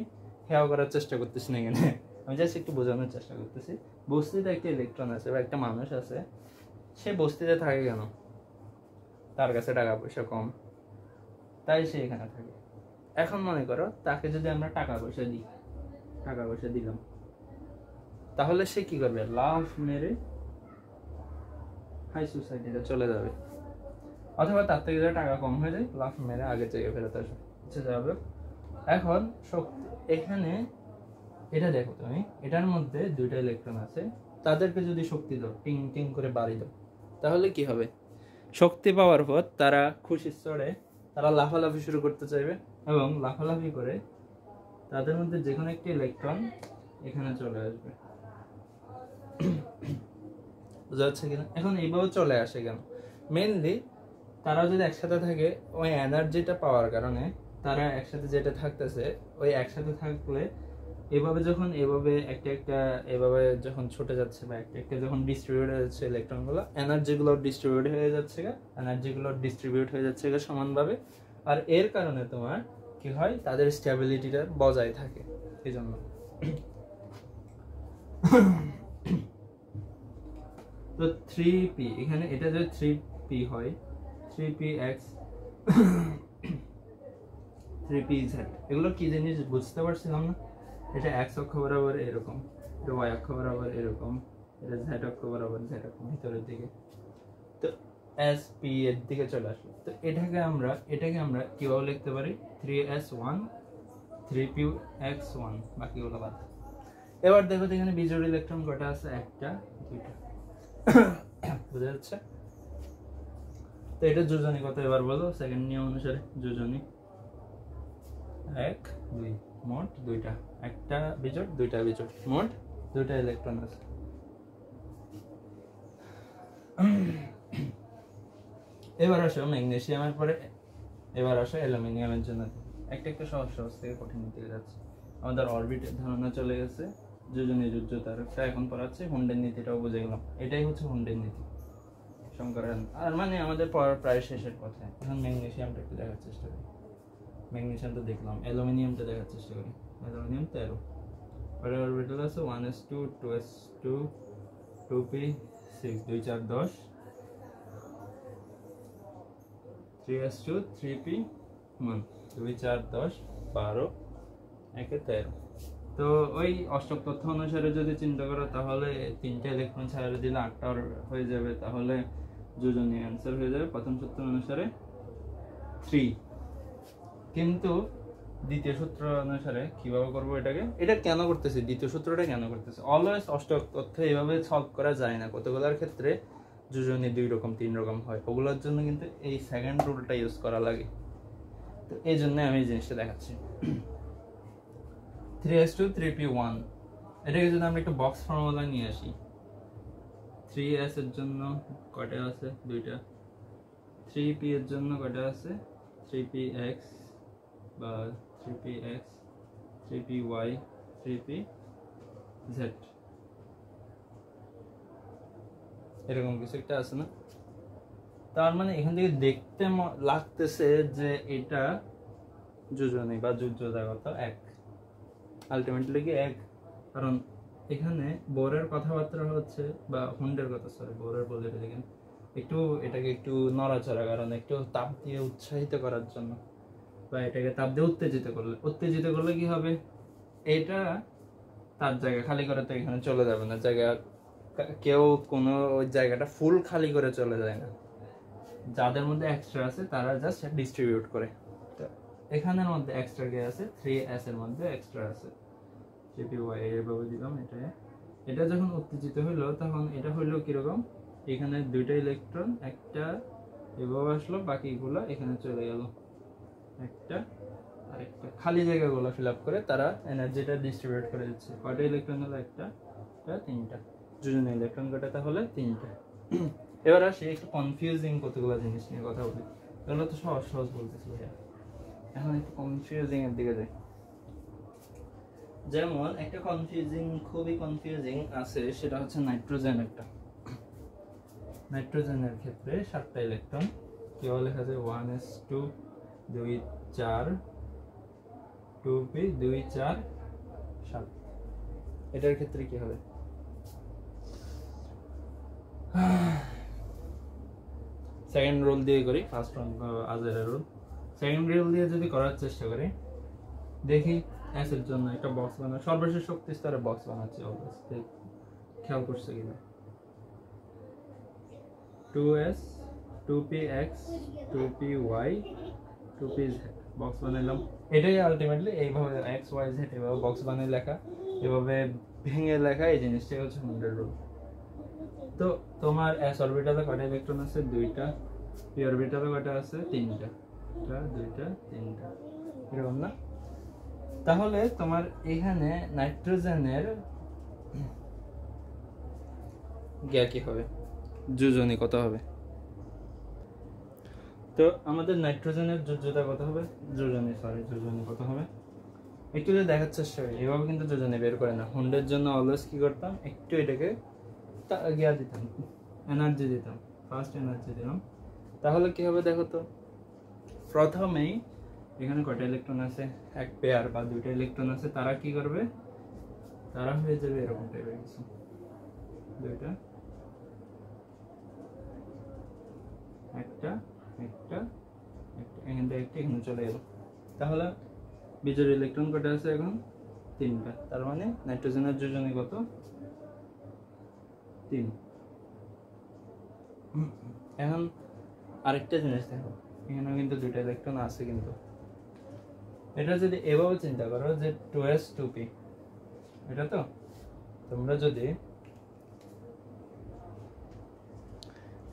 খেয়াল করার চেষ্টা করতেছি না এখানে, আমি জাস্ট একটু বোঝানোর চেষ্টা করতেছি। বস্তিতে একটা ইলেকট্রন আছে বা একটা মানুষ আছে, সে বস্তিতে থাকে কেন? তার কাছে টাকা পয়সা কম, তাই সে এখানে থাকে। এখন মনে করো তাকে যদি আমরা টাকা পয়সা দিলাম, তাহলে সে কি করবে? লাফ মেরে হাই সোসাইটিতে চলে যাবে, অথবা তার থেকে যদি টাকা কম হয়ে যায় লাফ মেরে আগের জায়গায় ফেরত যাবে। এখন এখানে এটা দেখো তুমি, এটার মধ্যে দুইটা ইলেকট্রন আছে, তাদেরকে যদি শক্তি দাও, টিং টিং করে বাড়ি দাও, তাহলে কি হবে? শক্তি পাওয়ার পর তারা খুশির চড়ে তারা লাফালাফি শুরু করতে চাইবে, এবং লাফালাফি করে তাদের মধ্যে যে কোনো একটি ইলেকট্রন এখানে চলে আসবে। বুঝা যাচ্ছে কিনা? এখন এইভাবে চলে আসে কেন? মেইনলি তারা যদি একসাথে থাকে, ওই এনার্জিটা পাওয়ার কারণে তারা একসাথে যেটা থাকতেছে, ওই একসাথে থাকলে এভাবে যখন এভাবে যখন ছুটে যাচ্ছে বা একটা যখন ডিস্ট্রিবিউট হয়ে যাচ্ছে ইলেকট্রনগুলো, এনার্জিগুলো ডিস্ট্রিবিউট হয়ে যাচ্ছে সমানভাবে। আর এর কারণে তোমার কি হয়? তাদের স্টেবিলিটিটা বজায় থাকে। এই জন্য তো 3p এখানে, এটা যদি 3p হয়, 3px 3pz, এগুলো কি জিনিস বুঝতে পারছিলাম না? এটা x অক্ষ বরাবর এরকম, এটা y অক্ষ বরাবর এরকম, এটা z অক্ষ বরাবর যেরকম ভিতরের দিকে, তো sp এর দিকে চলে আসলো। তো এটাকে আমরা কিভাবে লিখতে পারি? 3s1 3px1, বাকিগুলো বাদ। এবার দেখো এখানে বিজোড় ইলেকট্রন কয়টা আছে? একটা, দুইটা। বুঝা যাচ্ছে? তো এটা যোজনী কত এবার বলো? সেকেন্ড নিয়ম অনুসারে যোজনী 1 2, মোট দুইটা, একটা বিজোড় দুইটা বিজোড়, মোট দুইটা ইলেকট্রন আছে। এবার আসো ম্যাগনেসিয়ামের পরে, এবার আসো অ্যালুমিনিয়ামের জন্য। একটা সহজ থেকে কঠিন দিকে যাচ্ছে। আমাদের অরবিটের ধারণা চলে গেছে, যোজনী যোজ্যতারটা এখন পড়াচ্ছে, হুন্ডের নীতিটাও বুঝে গেলাম। এটাই হচ্ছে হুন্ডের নীতি, শঙ্করায়ন। আর মানে আমাদের প্রায় শেষের কথা। এখন ম্যাগনেসিয়ামটা একটু দেখার চেষ্টা করি। ম্যাগনেসিয়ামটা দেখলাম, অ্যালুমিনিয়ামটা দেখার চেষ্টা করি। অ্যালুমিনিয়াম 13, অরবিটাল আছে 1s2 2s2 2p6 2 4 10, 3s2 3p1 2 4 10 12 1 13। তো ওই অষ্টক তথ্য অনুসারে যদি চিন্তা করো, তাহলে 3টা ইলেকট্রন ছাড়া দিলে 8টা হয়ে যাবে, তাহলে যোজনী অ্যান্সার হয়ে যাবে প্রথম সূত্র অনুসারে 3। কিন্তু দ্বিতীয় সূত্র অনুসারে কিভাবে করবো এটাকে? এটা কেন করতেছি? দ্বিতীয় সূত্রটা কেন করতেছি? অলওয়েজ অষ্টক তথ্য এইভাবে সলভ করা যায় না। কতগুলোর ক্ষেত্রে যোজনী 2 রকম 3 রকম হয়, ওগুলোর জন্য কিন্তু এই সেকেন্ড রুলটা ইউজ করা লাগে। তো এই জন্য আমি এই জিনিসটা দেখাচ্ছি। 3s2 3p1, এটাকে যদি আমরা একটা বক্স ফর্মুলা নিয়ে আসি, 3s এর জন্য কয়টা আছে? দুইটা। 3p এর জন্য কয়টা আছে? 3px বা 3px 3py 3pz, এরকম কিছু একটা আছে না? তার মানে এখান থেকে দেখতে লাগতেছে যে এটা যোজনী বা যোজ্যতাগত 1, আলটিমেটলি কি 1। কারণ এখানে বোরের কথাবার্তা হচ্ছে, বা হুন্ডের কথা, বোরের বলে দেখেন একটু, এটাকে একটু নড়াচড়া, কারণ একটু তাপ দিয়ে উৎসাহিত করার জন্য, বা এটাকে তাপ দিয়ে উত্তেজিত করলে কি হবে? এটা তার জায়গা খালি করে তো এখানে চলে যাবে না, জায়গা কেউ কোনো ওই জায়গাটা ফুল খালি করে চলে যায় না। যাদের মধ্যে এক্সট্রা আছে তারা জাস্ট ডিস্ট্রিবিউট করে। তো এখানের মধ্যে এক্সট্রা কে আছে? 3s এর মধ্যে এক্সট্রা আছে 3py, এইভাবে দিলাম। এটা যখন উত্তেজিত হইলো, তখন এটা হইলো কিরকম? এখানে দুইটা ইলেকট্রন, একটা এভাবে আসলো, বাকিগুলো এখানে চলে গেল, একটা আরেকটা খালি জায়গাগুলো ফিল আপ করে তারা এনার্জিটা ডিস্ট্রিবিউট করে দিচ্ছে। কয়টা ইলেকট্রন হলো? একটা, তিনটা। যোজনী ইলেকট্রন কয়টা? তাহলে 3টা। এবার আসি একটু কনফিউজিং কতগুলো জিনিস নিয়ে কথা বলি। এগুলো তো সহজ বলতেছি ভাইয়া, এখন একটু কনফিউজিং এর দিকে যাই। যেমন একটা খুবই কনফিউজিং আছে, সেটা হচ্ছে নাইট্রোজেনের ক্ষেত্রে 7টা ইলেকট্রন কিভাবে লেখা যায়? 1s2 2 4 2p 2 4 7। এটার ক্ষেত্রে কি হবে? সেকেন্ড রুল দিয়ে করি, ফার্স্ট আজের রুল। সেকেন্ড রুল দিয়ে যদি করার চেষ্টা করি, দেখি এস এর জন্য একটা বক্স বানানো, সর্বশেষ শক্তি স্তরে বক্স বানাচ্ছি অলওয়েজ, খেয়াল করছে কিনা। 2s 2px 2py 2pz box বানাইলাম। এটাই আলটিমেটলি এইভাবে এক্স ওয়াই জেড এভাবে বক্স বানিয়ে লেখা, এভাবে ভেঙে লেখা, এই জিনিসটাই হচ্ছে হুন্ডের রুল। তো তোমার এস অরবিটালে কয়টা ইলেকট্রন আছে? 2টা। পি অরবিটালে কয়টা আছে? 3টা। 2টা 3টা, এরকম না? তাহলে তোমার এখানে নাইট্রোজেনের গ্যা কি হবে? যোজনী কত হবে? তো আমাদের নাইট্রোজেনের যোজ্যতা কত হবে? যোজনী কত হবে? একটু যদি দেখার চেষ্টা করি, এভাবে কিন্তু যোজনী বের করে না। হুন্ডের জন্য অলওয়েজ কি করতাম? একটু এটাকে গিয়া দিতাম, এনার্জি দিতাম, ফার্স্ট এনার্জি দিলাম। তাহলে কি হবে দেখো তো, প্রথমেই এখানে কয়টা ইলেকট্রন আছে? এক পেয়ার বা 2টা ইলেকট্রন আছে। তারা কি করবে? তারা হয়ে যাবে এরকম টাইপের কিছু, 2টা, একটা একটা একটা, এখান থেকে একটা এখানে চলে গেল। তাহলে বিজোড় ইলেকট্রন কয়টা আছে এখন? 3টা। তার মানে নাইট্রোজেনের যোজনী কত? 3। এখন আরেকটা জিনিস দেখো, এখানে কিন্তু 2টা ইলেকট্রন আছে, কিন্তু এটা যদি এভাবে চিন্তা করো যে 2s 2p, এটা তো তোমরা যদি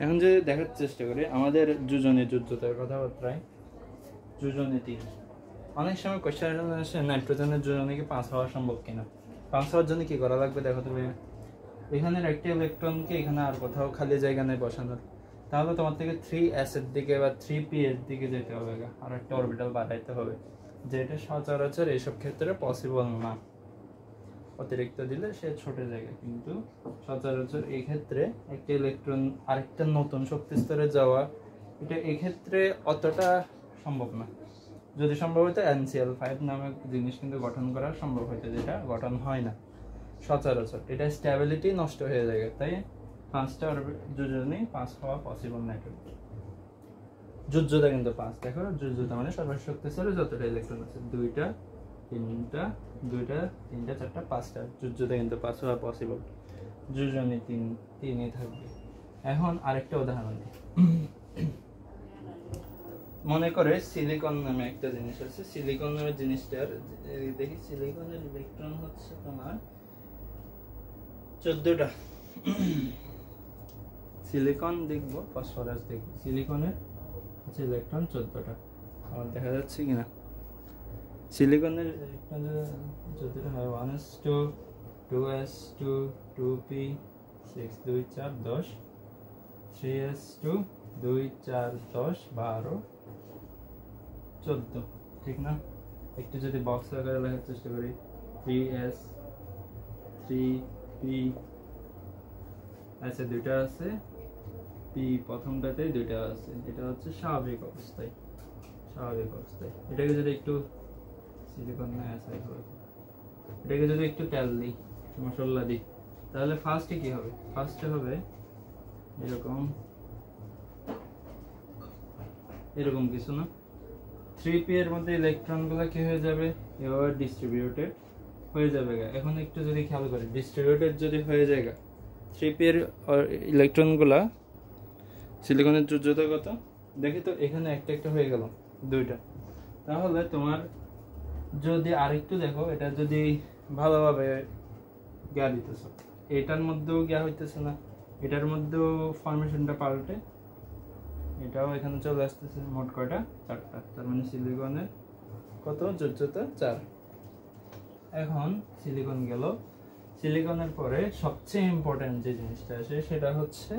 এখন যদি দেখার চেষ্টা করি আমাদের যোজনী যোজ্যতার কথাবার্তায়, যোজনী 3। অনেক সময় কোয়েশ্চেন আসে নাইট্রোজেনের যোজনী কি 5 হওয়া সম্ভব কিনা। 5 হওয়ার জন্য কি করা লাগবে দেখো তুমি, এখানের একটা ইলেকট্রনকে এখানে আর কোথাও খালি জায়গা নেই বসানোর, তাহলে তোমার থেকে 3s এর দিকে বা 3p এর দিকে যেতে হবে, আর একটা অরবিটাল বাড়াইতে হবে, যেটা সচরাচর এইসব ক্ষেত্রে পসিবল না। অতিরিক্ত দিলে সে ছোট জায়গা, কিন্তু সচরাচর এই ক্ষেত্রে একটা ইলেকট্রন আরেকটা নতুন শক্তি স্তরে যাওয়া, এটা এই ক্ষেত্রে অতটা সম্ভব না। যদি সম্ভব হতো NCl5 নামক জিনিস কিন্তু গঠন করা সম্ভব হতো, যেটা গঠন হয় না সচরাচর। এটা স্ট্যাবিলিটি নষ্ট হয়ে যায়, তাই 5টা যোজনী 5 হওয়া পসিবল না। যোজ্যতা কিন্তু 5। দেখো যোজ্যতা মানে সর্বশেষ শক্তি স্তরে যতটা ইলেকট্রন আছে, 2টা 3টা 2টা 3টা 4টা 5টা, যোজ্যতা কিন্তু 5 হওয়া পসিবল। যোজনী 3ই থাকবে। এখন আরেকটা উদাহরণ দিই। মনে করে সিলিকন নামে একটা জিনিস আছে। সিলিকন নামে জিনিসটার দেখি, সিলিকনের ইলেকট্রন হচ্ছে তোমার 14টা। সিলিকন দেখবো, ফসফরাস দেখবো। সিলিকনের হচ্ছে ইলেকট্রন 14টা। আমার দেখা যাচ্ছে কিনা? সিলিকনের ইলেকট্রন 14টা হয়, 1s2 2s2 2p 6 2 4 10, 3s2 2 4 10 12 14, ঠিক না? একটু যদি বক্স আকারে লেখার চেষ্টা করি, 3s 3p আছে, 2টা আছে, p প্রথমটাতে 2টা আছে। এটা হচ্ছে স্বাভাবিক অবস্থায়। এটাকে যদি একটু সিলিকন না অ্যাসাই হয়, এটাকে যদি একটু তেল দিই, মশলা দিই, তাহলে ফার্স্টে কি হবে? ফার্স্টে হবে এরকম কিছু না। 3p এর মধ্যে ইলেকট্রনগুলো কি হয়ে যাবে? এভাবে ডিস্ট্রিবিউটেড হয়ে যাবে। এখন একটু যদি খেয়াল করি, ডিস্ট্রিবিউটেড যদি হয়ে যায় 3p এর ইলেকট্রনগুলা, সিলিকনের যোজ্যতা কত দেখি তো, এখানে একটা একটা হয়ে গেল 2টা। তাহলে তোমার যদি আরেকটু দেখো, এটা যদি ভালোভাবে গ্যা দিতেছ, এটার মধ্যেও গ্যা হইতেছে না, এটার মধ্যেও ফরমেশনটা পাল্টে এটাও এখানে চলে আসতেছে। মোট কয়টা? 4টা। তার মানে সিলিকনের কত? যোজ্যতা 4। এখন সিলিকন গেল। সিলিকনের পরে সবচেয়ে ইম্পর্টেন্ট যে জিনিসটা আছে সেটা হচ্ছে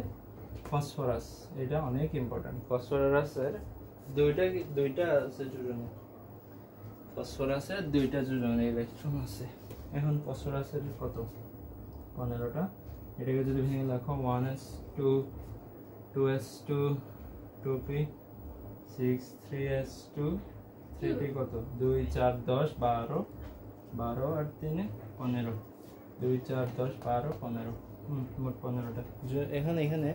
ফসফরাস। এটা অনেক ইম্পর্টেন্ট। ফসফরাসের দুইটা আছে যোজনী। ফসফরাসের 2টা যোজনী ইলেকট্রন আছে। এখন ফসফরাসের কত? 15টা। এটাকে যদি ভেঙে লেখো, 1s2 2s2 2p 6 3s2 3p কত? 2 4 10 12 12 আর 3 15। 2 4 10 12 15 মোট 15টা। এখানে এখানে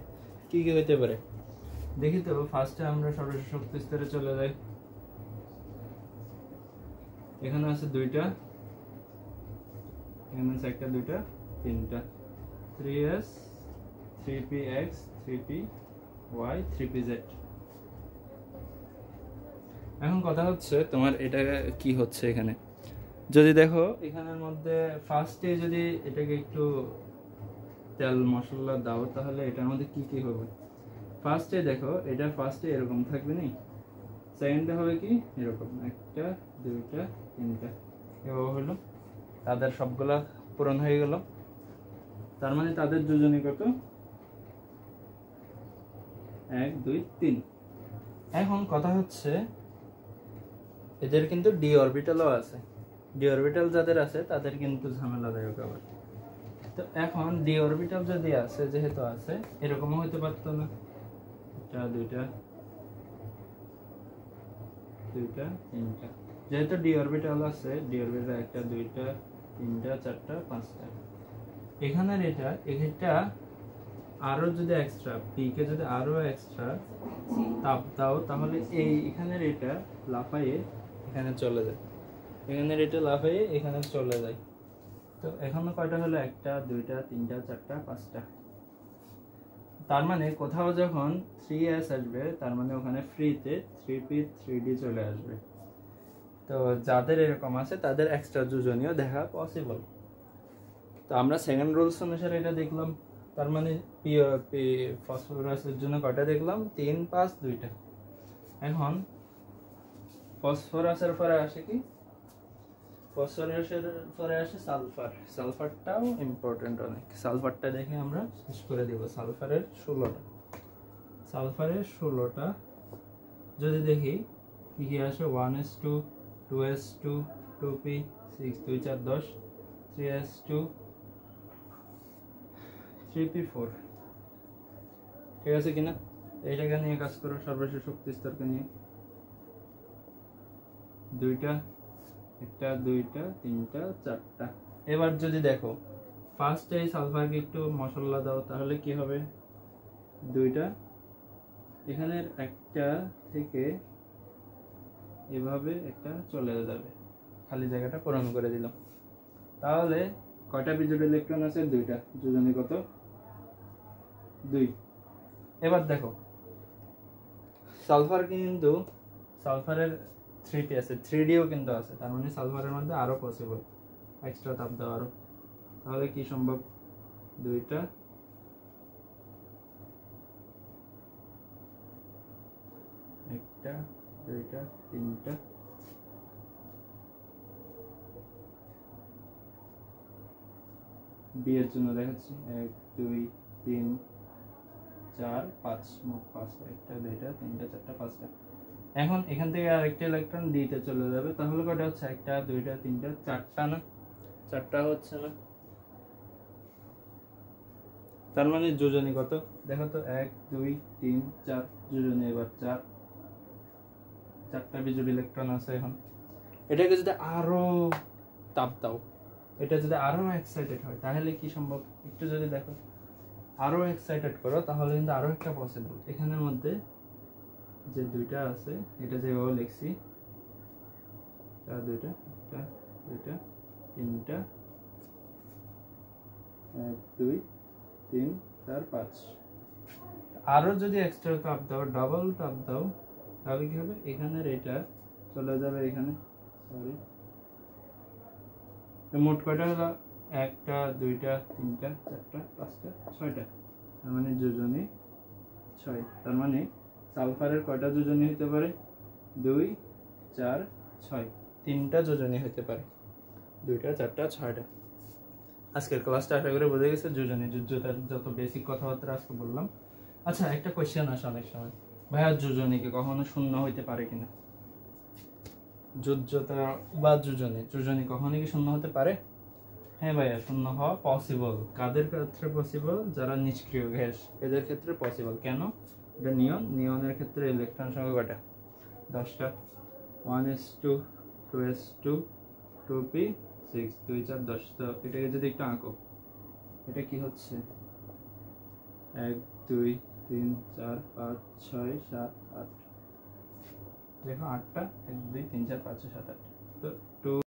কি কি হতে পারে দেখি তো। ফার্স্টে আমরা সর্বশেষ শক্তি স্তরে চলে যাই। এখানে আছে 2টা, এখানে আছে 1টা 2টা 3টা 3s 3px 3py 3pz। এখন কথা হচ্ছে তোমার এটা কি হচ্ছে এখানে, যদি দেখো এখানের মধ্যে ফার্স্টে যদি এটাকে একটু তেল মশলা দাও তাহলে এটার মধ্যে কি কি হবে। ফার্স্টে দেখো এটা ফার্স্টে এরকম থাকবে নি, সেকেন্ডে হবে কি এরকম 1টা 2টা 3টা এভাবে হলো। তাদের সবগুলা পূরণ হয়ে গেল, তার মানে তাদের যোজনী কত 1 2 3। এখন কথা হচ্ছে এদের কিন্তু ডি অরবিটালও আছে। ডি অরবিটাল যাদের আছে তাদের কিন্তু ঝামেলাদায়ক আবার। তো এখন ডি অরবিটাল যদি আছে, যেহেতু আছে, এরকমও হতে পারতো না 1টা 2টা 2টা 3টা। যেহেতু ডি অরবিটাল আছে, ডি অরবিটাল 1টা 2টা 3টা 4টা 5টা। এখানের এটা আরো যদি এক্সট্রা পি কে যদি আরো এক্সট্রা তাপ দাও তাহলে এই এখানের এটা লাফাইয়ে এখানে চলে যায়, এখানের এটা লাফাইয়ে এখানে চলে যায়। তো এখনো কয়টা হলো 1টা 2টা 3টা 4টা 5টা। তার মানে কোথাও যখন 3s আসবে তার মানে ওখানে ফ্রিতে 3p 3d চলে আসবে। তো যাদের এরকম আছে তাদের এক্সট্রা যোজনীয় দেখা পসিবল। তো আমরা সেকেন্ড রুলস অনুসারে এটা দেখলাম। তার মানে ফসফরাসের জন্য কয়টা দেখলাম 3 5 2টা। এখন ফসফরাসের পরে আসে কি, ফসফরাসের পরে আসে সালফার। সালফারটাও ইম্পর্টেন্ট অনেক। সালফারটা দেখে আমরা শেষ করে দেব। সালফারের 16টা, সালফারের 16টা যদি দেখি কি কি আসে 1s2 2s2 2p 6 2 4 10 3s2 3p4। ঠিক আছে কিনা? এইটাকে নিয়ে কাজ করো, সর্বশেষ শক্তি স্তরকে নিয়ে। 2টা 1টা 2টা 3টা 4টা। এবার যদি দেখো ফার্স্ট এই সালফারকে একটু মশলা দাও তাহলে কি হবে, 2টা এখানের একটা থেকে এভাবে একটা চলে যাবে, খালি জায়গাটা পূরণ করে দিলাম। তাহলে কয়টা বিজোড় ইলেকট্রন আছে 2টা, যোজনী কত 2। এবার দেখো সালফার কিন্তু সালফারের 3p আছে, 3dও কিন্তু আছে। তার মানে সালফারের মধ্যে আরো পসিবল এক্সট্রা তাপ দেওয়া আরো। তাহলে কি সম্ভব, 2টা 1টা 2টা 3টা বি এর জন্য দেখাচ্ছি 1 2 3 4 5 মোট 5টা, 1টা 2টা 3টা 4টা 5টা। এখন এখান থেকে আরেকটা ইলেকট্রন ডি তে চলে যাবে, তাহলে কয়টা হচ্ছে 1টা 2টা 3টা 4টা না, 4টা হচ্ছে না। তার মানে যোজনী কত দেখো তো 1 2 3 4 যোজনী এবার 4টা বিজোড় ইলেকট্রন আছে। এখন এটাকে যদি আরো তাপ দাও, এটা যদি আরো এক্সাইটেড হয় তাহলে কি সম্ভব, একটু যদি দেখো আরো এক্সাইটেড করো তাহলে কিন্তু আরো একটা পসিবল। এখানের মধ্যে যে 2টা আছে এটা যেভাবে লিখছি 4 2টা 1টা 2টা 3টা 1 2 3 4 5। আরো যদি এক্সট্রা তাপ দাও, ডাবল তাপ দাও, তাহলে কি হবে, এখানের এটা চলে যাবে এখানে। সরি, মোট কয়টা হলো 1টা 2টা 3টা 4টা 5টা 6টা। তার মানে যোজনী 6। তার মানে সালফারের কয়টা যোজনী হতে পারে 2 4 6, 3টা যোজনী হতে পারে, 2টা 4টা 6টা। আজকের ক্লাসটা আশা করি বুঝে গেছে। যোজনী যোজ্যতার যত বেসিক কথাবার্তা আজকে বললাম। আচ্ছা, একটা কোশ্চেন আসে অনেক সময়, ভাইয়া যোজনীকে কখনো শূন্য হইতে পারে কিনা? যোজ্যতা বা যোজনী কখনো কি শূন্য হতে পারে? হ্যাঁ ভাইয়া, শূন্য হওয়া পসিবল। কাদের ক্ষেত্রে পসিবল? যারা নিষ্ক্রিয় গ্যাস, এদের ক্ষেত্রে পসিবল। কেন? এটা নিয়নের ক্ষেত্রে ইলেকট্রন সংখ্যা কয়টা 10টা, 1s2 2s2 2p 6 2 4 10। তো এটাকে যদি একটু আঁকো, এটা কি হচ্ছে? 1 2 3 4 5 6 7 8। দেখো 8টা, 1 2 3 4 5 6 7 8। তো